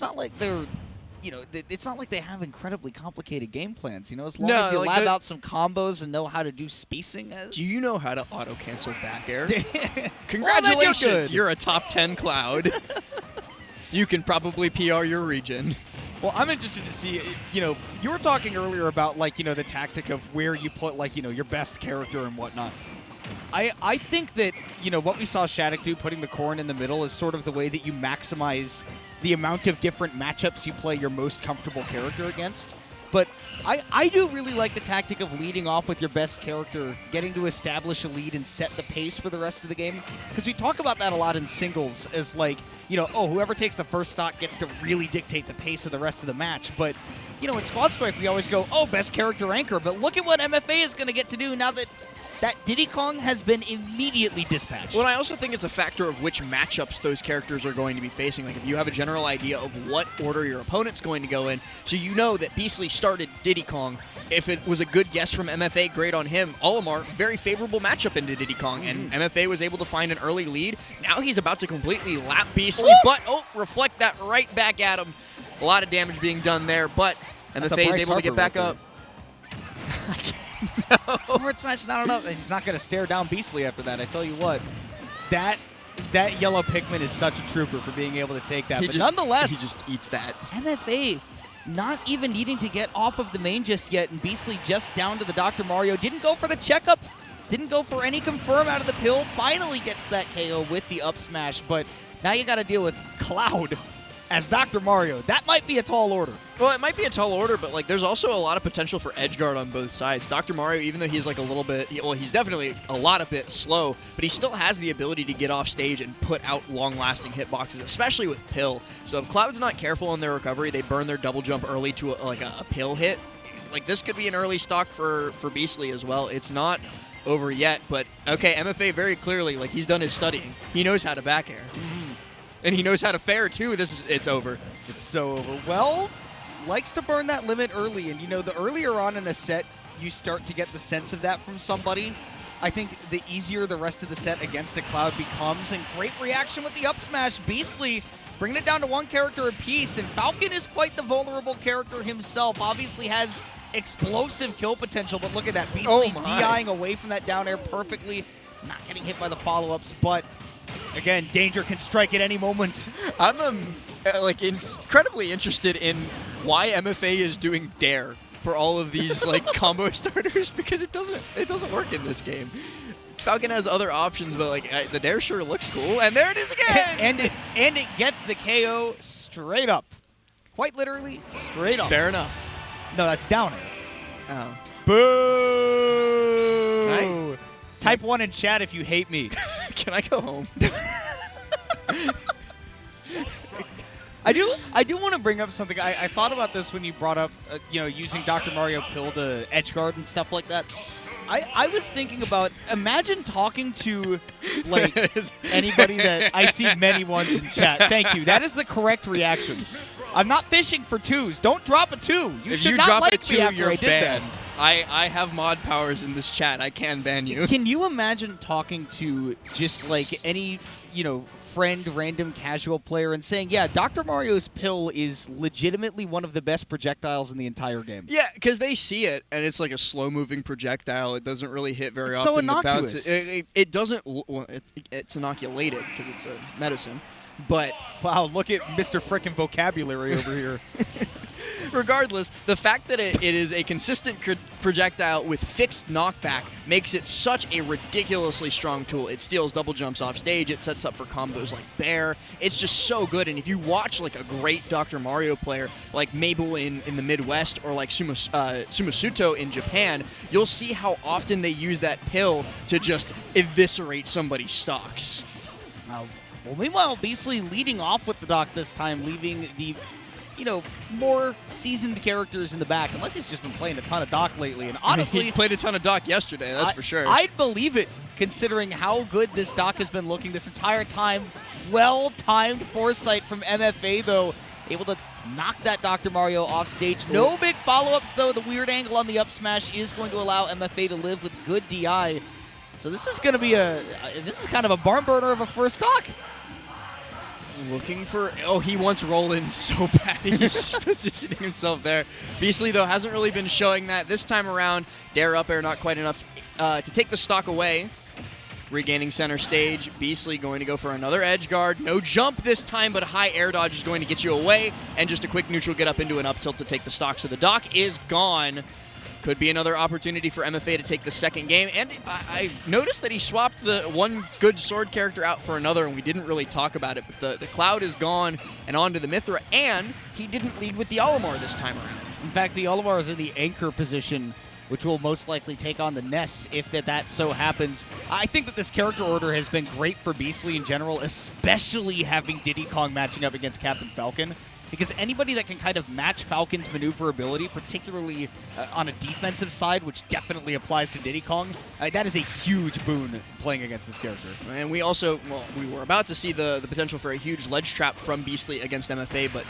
not like they're, it's not like they have incredibly complicated game plans. As long No, as you like lab out some combos and know how to do spacing. Do you know how to auto-cancel back air? Well, Congratulations, you're a top 10 Cloud. You can probably PR your region. Well, I'm interested to see, you were talking earlier about, the tactic of where you put, your best character and whatnot. I think that, what we saw Shattuck do, putting the Corrin in the middle, is sort of the way that you maximize the amount of different matchups you play your most comfortable character against. But I do really like the tactic of leading off with your best character, getting to establish a lead and set the pace for the rest of the game. Because we talk about that a lot in singles as whoever takes the first stock gets to really dictate the pace of the rest of the match. But, in Squad Strife, we always go, best character anchor. But look at what MFA is going to get to do now that Diddy Kong has been immediately dispatched. Well, I also think it's a factor of which matchups those characters are going to be facing. Like, if you have a general idea of what order your opponent's going to go in, so you know that Beastly started Diddy Kong. If it was a good guess from MFA, great on him. Olimar, very favorable matchup into Diddy Kong, and MFA was able to find an early lead. Now he's about to completely lap Beastly, but, reflect that right back at him. A lot of damage being done there, but MFA is able to get back up. No. Forward smash not enough. He's not going to stare down Beastly after that. I tell you what, that yellow Pikmin is such a trooper for being able to take that. But nonetheless, he just eats that. MFA not even needing to get off of the main just yet, and Beastly just down to the Dr. Mario. Didn't go for the checkup. Didn't go for any confirm out of the pill. Finally gets that KO with the up smash. But now you got to deal with Cloud as Dr. Mario. That might be a tall order. Well, it might be a tall order, but there's also a lot of potential for edge guard on both sides. Dr. Mario, even though he's a little bit, he's definitely a bit slow, but he still has the ability to get off stage and put out long-lasting hitboxes, especially with Pill. So if Cloud's not careful in their recovery, they burn their double jump early to a Pill hit. This could be an early stock for Beastly as well. It's not over yet, but okay, MFA very clearly, he's done his studying. He knows how to back air. And he knows how to fair, too. It's over. It's so over. Well, likes to burn that limit early. And, the earlier on in a set you start to get the sense of that from somebody, I think the easier the rest of the set against a Cloud becomes. And great reaction with the up smash. Beastly bringing it down to one character apiece. And Falcon is quite the vulnerable character himself. Obviously has explosive kill potential. But look at that. Beastly DIing away from that down air perfectly. Not getting hit by the follow-ups, but again, danger can strike at any moment. I'm incredibly interested in why MFA is doing Dare for all of these combo starters, because it doesn't work in this game. Falcon has other options, but the Dare sure looks cool, and there it is again. and it gets the KO straight up, quite literally straight up. Fair enough. No, that's down air. Oh. Boo! Type 1 in chat if you hate me. Can I go home? I do want to bring up something. I thought about this when you brought up, using Dr. Mario Pill to edge guard and stuff like that. I was thinking about, imagine talking to, anybody that I see many ones in chat. Thank you. That is the correct reaction. I'm not fishing for twos. Don't drop a two. You should not like me after I did that. I have mod powers in this chat. I can ban you. Can you imagine talking to just any, friend, random casual player and saying, yeah, Dr. Mario's Pill is legitimately one of the best projectiles in the entire game? Yeah, because they see it, and it's like a slow-moving projectile. It doesn't really hit very it's often. So innocuous. It doesn't. Well, it's inoculated because it's a medicine. But wow, look at Mr. Frickin' Vocabulary over here. Regardless, the fact that it is a consistent projectile with fixed knockback makes it such a ridiculously strong tool. It steals double jumps off stage. It sets up for combos like Bear. It's just so good. And if you watch a great Dr. Mario player like Mabel in the Midwest or like Sumasuto in Japan, you'll see how often they use that pill to just eviscerate somebody's stocks. Well, meanwhile, Beastly leading off with the Doc this time, leaving the more seasoned characters in the back, unless he's just been playing a ton of Doc lately. And honestly, he played a ton of Doc yesterday, that's for sure. I'd believe it, considering how good this Doc has been looking this entire time. Well-timed foresight from MFA, though, able to knock that Dr. Mario off stage. No big follow-ups, though. The weird angle on the up smash is going to allow MFA to live with good DI. So this is going to be this is kind of a barn burner of a first stock. Looking for... Oh, he wants roll-in so bad. He's positioning himself there. Beastly, though, hasn't really been showing that. This time around, dare up air not quite enough to take the stock away. Regaining center stage. Beastly going to go for another edge guard. No jump this time, but high air dodge is going to get you away. And just a quick neutral get up into an up tilt to take the stock. So the dock is gone. Could be another opportunity for MFA to take the second game. And I noticed that he swapped the one good sword character out for another, and we didn't really talk about it. But the Cloud is gone and on to the Mithra, and he didn't lead with the Olimar this time around. In fact, the Olimar is in the anchor position, which will most likely take on the Ness if that so happens. I think that this character order has been great for Beastly in general, especially having Diddy Kong matching up against Captain Falcon. Because anybody that can kind of match Falcon's maneuverability, particularly on a defensive side, which definitely applies to Diddy Kong, that is a huge boon playing against this character. And we also, well, we were about to see the potential for a huge ledge trap from Beastly against MFA, but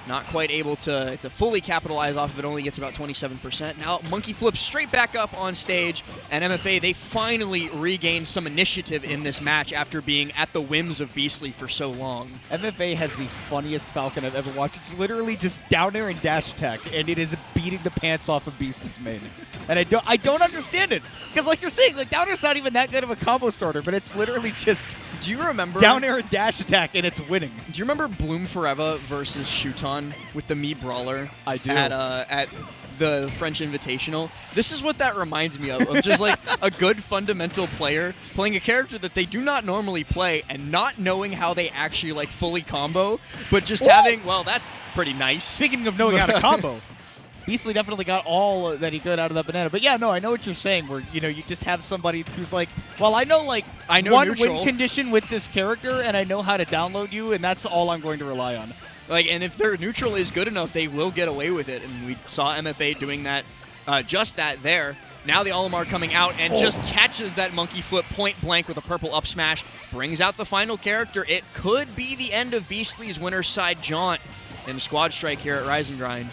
not quite able to fully capitalize off of it, only gets about 27%. Now Monkey flips straight back up on stage, and MFA, they finally regained some initiative in this match after being at the whims of Beastly for so long. MFA has the funniest Falcon I've ever watched. It's literally just down air and dash attack, and it is beating the pants off of Beastly's main. And I don't understand it. Because like you're saying, like down air's not even that good of a combo starter, but it's literally just Do you remember down air and dash attack, and it's winning. Do you remember Bloom Forever versus Shuton with the Mii Brawler? I do. At the French Invitational. This is what that reminds me of just like a good fundamental player playing a character that they do not normally play and not knowing how they actually like fully combo, but just having, well, that's pretty nice. Speaking of knowing how to combo, Beastly definitely got all that he could out of that banana. But yeah, no, I know what you're saying, where, you know, you just have somebody who's like, well, I know one neutral win condition with this character, and I know how to download you, and that's all I'm going to rely on. Like, and if their neutral is good enough, they will get away with it. And we saw MFA doing that, just that there. Now the Olimar coming out and just catches that monkey flip point blank with a purple up smash. Brings out the final character. It could be the end of Beastly's winner's side jaunt in Squad Strike here at Rise and Grind.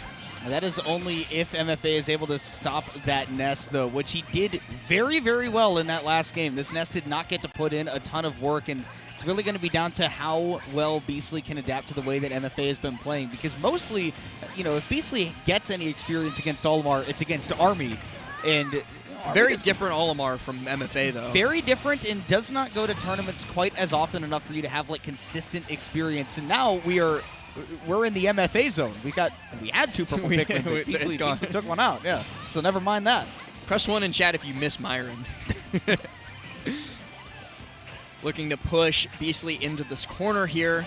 That is only if MFA is able to stop that Nest, though, which he did very, very well in that last game. This Nest did not get to put in a ton of work, and it's really going to be down to how well Beastly can adapt to the way that MFA has been playing. Because mostly, you know, if Beastly gets any experience against Olimar, it's against Army. And very different Olimar from MFA, though. Very different, and does not go to tournaments quite as often enough for you to have, like, consistent experience. And now we're in the MFA zone. We had two purple Pikmin, but Beastly took one out. Yeah, so never mind that. Press 1 in chat if you miss Myron. Looking to push Beastly into this corner here.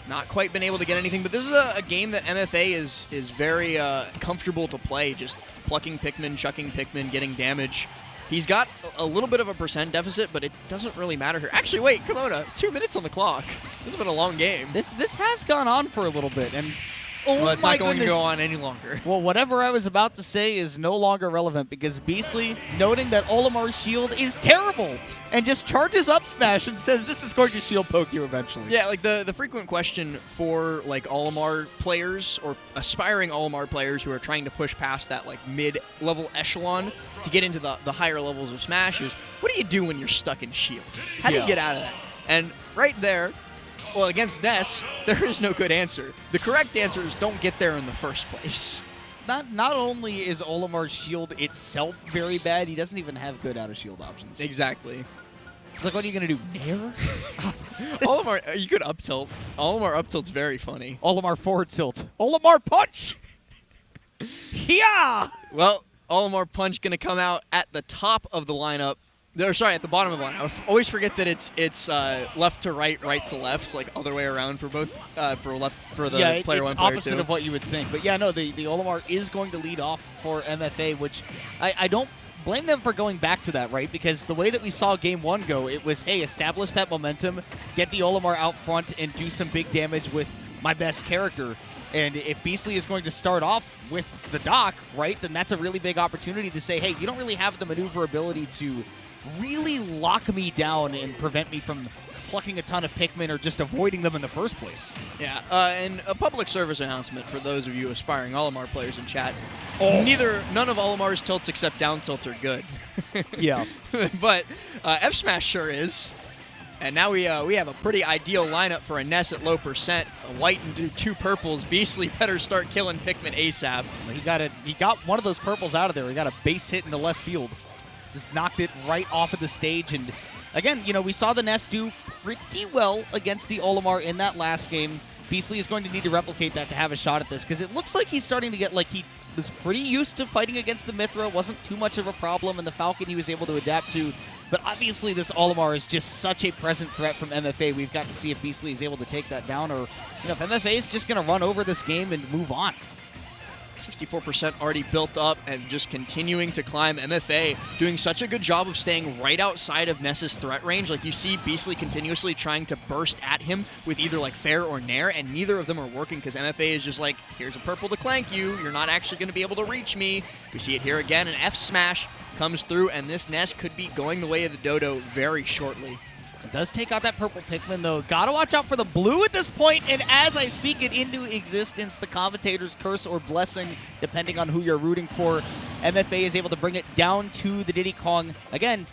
Not quite been able to get anything, but this is a game that MFA is very comfortable to play. Just plucking Pikmin, chucking Pikmin, getting damage. He's got a little bit of a percent deficit, but it doesn't really matter here. Actually, wait, Kimona, 2 minutes on the clock. This has been a long game. This has gone on for a little bit, and well, it's not going to go on any longer. Well, whatever I was about to say is no longer relevant, because Beastly, noting that Olimar's shield is terrible, and just charges up smash and says this is going to shield poke you eventually. Yeah, like the frequent question for like Olimar players or aspiring Olimar players who are trying to push past that like mid-level echelon to get into the higher levels of Smash is, what do you do when you're stuck in shield? How do you get out of that? And right there, well, against Ness, there is no good answer. The correct answer is don't get there in the first place. Not only is Olimar's shield itself very bad, he doesn't even have good out of shield options. Exactly. It's like, what are you going to do, nair? Olimar, you could up tilt. Olimar up tilt's very funny. Olimar forward tilt. Olimar punch! Yeah! Well, Olimar punch going to come out at the top of the lineup. Or sorry, at the bottom of the line. I always forget that it's left to right, right to left. It's like other way around for both for the player one, player two. It's opposite of what you would think. But yeah, no, the Olimar is going to lead off for MFA, which I don't blame them for going back to that, right? Because the way that we saw Game 1 go, it was, hey, establish that momentum, get the Olimar out front, and do some big damage with my best character. And if Beastly is going to start off with the dock, right, then that's a really big opportunity to say, hey, you don't really have the maneuverability to really lock me down and prevent me from plucking a ton of Pikmin or just avoiding them in the first place. Yeah, and a public service announcement for those of you aspiring Olimar players in chat. None of Olimar's tilts except down tilt are good. Yeah. But F Smash sure is. And now we have a pretty ideal lineup for a Ness at low percent. A white and 2 purples. Beastly better start killing Pikmin ASAP. He got one of those purples out of there. He got a base hit in the left field. Just knocked it right off of the stage. And again, we saw the Ness do pretty well against the Olimar in that last game. Beastly is going to need to replicate that to have a shot at this, because it looks like he's starting to get, like, he was pretty used to fighting against the Mithra. Wasn't too much of a problem, and the Falcon he was able to adapt to. But obviously this Olimar is just such a present threat from MFA. We've got to see if Beastly is able to take that down, or if MFA is just going to run over this game and move on. 64% already built up and just continuing to climb. MFA doing such a good job of staying right outside of Ness's threat range. Like, you see Beastly continuously trying to burst at him with either like Fair or Nair, and neither of them are working because MFA is just like, here's a purple to clank you. You're not actually going to be able to reach me. We see it here again. An F smash comes through, and this Ness could be going the way of the Dodo very shortly. It does take out that purple Pikmin, though. Gotta watch out for the blue at this point, and as I speak it into existence, the commentator's curse or blessing, depending on who you're rooting for, MFA is able to bring it down to the Diddy Kong. Again,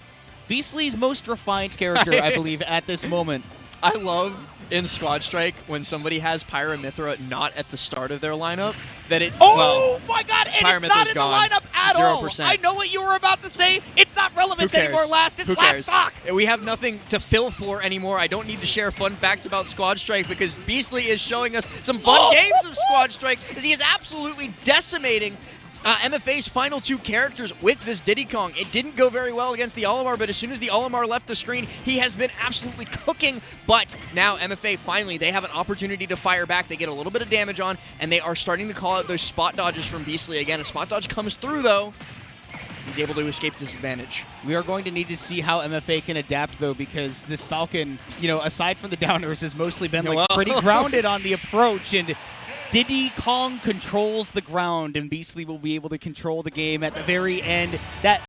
Beastly's most refined character, I believe, at this moment. I love in Squad Strike when somebody has Pyramithra not at the start of their lineup, that it... Oh, my God, and it's not in the gone. lineup at 0%. all. I know what you were about to say. It's not relevant anymore, Last. It's Who last cares? stock. We have nothing to fill for anymore. I don't need to share fun facts about Squad Strike because Beastly is showing us some fun games of Squad Strike as he is absolutely decimating MFA's final 2 characters with this Diddy Kong. It didn't go very well against the Olimar, but as soon as the Olimar left the screen, he has been absolutely cooking. But now MFA, finally, they have an opportunity to fire back. They get a little bit of damage on, and they are starting to call out those spot dodges from Beastly again. If spot dodge comes through, though, he's able to escape disadvantage. We are going to need to see how MFA can adapt, though, because this Falcon, aside from the downers, has mostly been pretty grounded on the approach, and Diddy Kong controls the ground, and Beastly will be able to control the game at the very end. That